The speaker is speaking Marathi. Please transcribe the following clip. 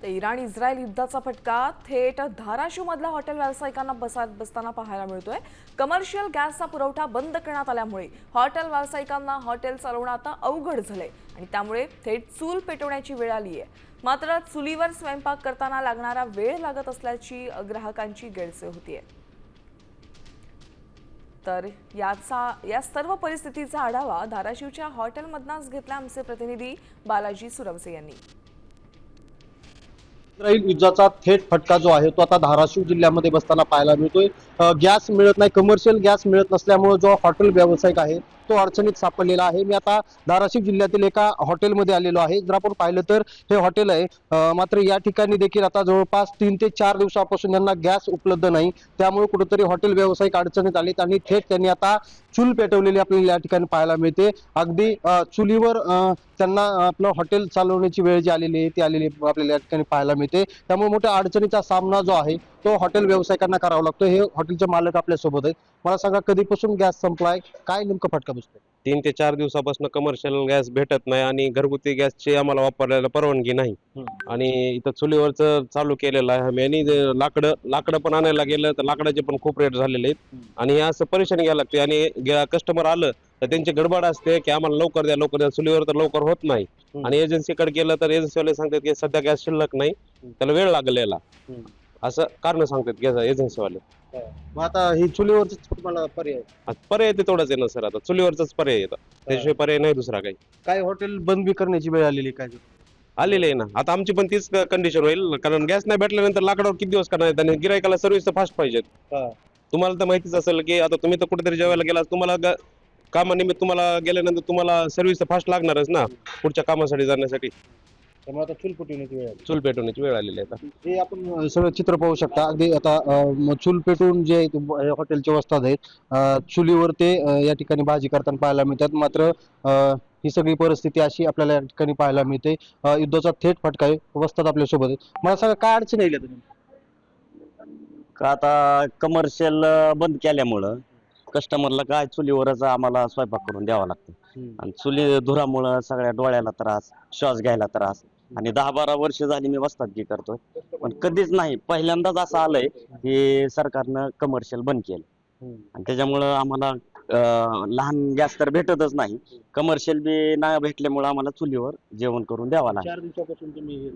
तर इराण इस्रायल युद्धाचा फटका थेट धाराशिवमधल्या हॉटेल व्यावसायिकांना बसताना पाहायला मिळतोय। कमर्शियल गॅसचा पुरवठा बंद करण्यात आल्यामुळे हॉटेल व्यावसायिकांना हॉटेल चालवणं आता अवघड झालंय आणि त्यामुळे थेट चूल पेटवण्याची वेळ आली आहे। मात्र चुलीवर स्वयंपाक करताना लागणारा वेळ लागत असल्याची ग्राहकांची गैरसोय होतीये। तर या सर्व परिस्थितीचा आढावा धाराशिवच्या हॉटेलमधूनच घेतला आमचे प्रतिनिधी बालाजी सुरवसे यांनी। इस्रायल युद्धाचा थेट फटका जो आहे तो आता धाराशिव जिल्ह्यामध्ये बसताना पाहायला मिळतोय। गॅस मिळत नाही, कमर्शियल गॅस मिळत नसल्यामुळे जो हॉटेल व्यावसायिक आहे तो अडचणीत सापडलेला आहे। मी आता धाराशिव जिल्ह्यातील एका हॉटेलमध्ये आलेलो आहे। जर आपण पाहिलं तर हे हॉटेल आहे, मात्र या ठिकाणी देखील आता जवळपास 3 ते 4 दिवसापासून यांना गॅस उपलब्ध नाही। त्यामुळे कुठेतरी हॉटेल व्यावसायिक अडचणीत आलेत आणि थेट त्यांनी आता चूल पेटवलेली आपल्याला या ठिकाणी पाहायला मिळते। अगदी चुलीवर त्यांना आपलं हॉटेल चालवण्याची वेळ जी आलेली आहे ती आलेली आपल्याला या ठिकाणी पाहायला मिळते। त्यामुळे मोठ्या अडचणीचा सामना जो आहे तो हॉटेल व्यावसायिकांना करावा लागतो। हे हॉटेलचे मालक आपल्या सोबत आहेत। मला सांगा, कधीपासून गॅस संपलाय, काय नेमकं फटका बसतोय? 3 ते 4 दिवसापासून कमर्शियल गॅस भेटत नाही आणि घरगुती गॅसची आम्हाला वापरायला परवानगी नाही। आणि इथं चुलीवरच चालू केलेलं आहे आम्ही आणि लाकडं पण आणायला गेलं तर लाकडाचे पण खूप रेट झालेले आहेत आणि हे असं परेशानी घ्यायला लागते। आणि कस्टमर आलं तर त्यांची गडबड असते की आम्हाला लवकर द्या लवकर द्या, चुलीवर तर लवकर होत नाही। आणि एजन्सीकडे गेलं तर एजन्सीवाले सांगतात की सध्या गॅस शिल्लक नाही, त्याला वेळ लागलेला, असं कारण सांगतात गॅस एजन्सीवाले। मग आता ही चुलीवरच तुम्हाला पर्याय? पर्याय ते तेवढाच आहे ना सर, आता चुलीवरच पर्याय येतात, त्याशिवाय पर्याय नाही दुसरा काही। काय हॉटेल बंद बी करण्याची वेळ आलेली काय? आलेले आहे ना, आता आमची पण तीच कंडिशन होईल, कारण गॅस नाही भेटल्यानंतर लाकडावर किती दिवस करणार आणि गिरायकाला सर्व्हिस तर फास्ट पाहिजेत। तुम्हाला तर माहितीच असेल की आता तुम्ही तर कुठेतरी जेवायला गेला, तुम्हाला कामानिमित्त तुम्हाला गेल्यानंतर तुम्हाला सर्व्हिस तर फास्ट लागणारच ना पुढच्या कामासाठी जाण्यासाठी। त्यामुळे आता चूल पेटवण्याची वेळ आली। चूल पेटवण्याची वेळ आलेली आहे आता। हे आपण सगळं चित्र पाहू शकता। अगदी आता चूल पेटवून जे हॉटेलचे वस्ताद आहेत, चुलीवर ते या ठिकाणी भाजी करताना पाहायला मिळतात। मात्र ही सगळी परिस्थिती अशी आपल्याला या ठिकाणी पाहायला मिळते। युद्धाचा थेट फटका आहे, वस्ताद आपल्या सोबत आहेत। मला सांगा, काय अडचण येईल तुम्ही? का आता कमर्शियल बंद केल्यामुळं कस्टमरला काय चुलीवरच आम्हाला स्वयंपाक करून द्यावा लागतो आणि चुली धुरामुळं सगळ्या डोळ्याला त्रास, श्वास घ्यायला त्रास। आणि 10-12 वर्ष झाली मी वस्तादगी करतोय, पण कधीच नाही, पहिल्यांदाच असं आलंय की सरकारनं कमर्शियल बंद केलं आणि त्याच्यामुळं आम्हाला लहान गॅस तर भेटतच नाही, कमर्शियल बी नाही भेटल्यामुळं आम्हाला चुलीवर जेवण करून द्यावा लागतं। 4 दिवसापासून तुम्ही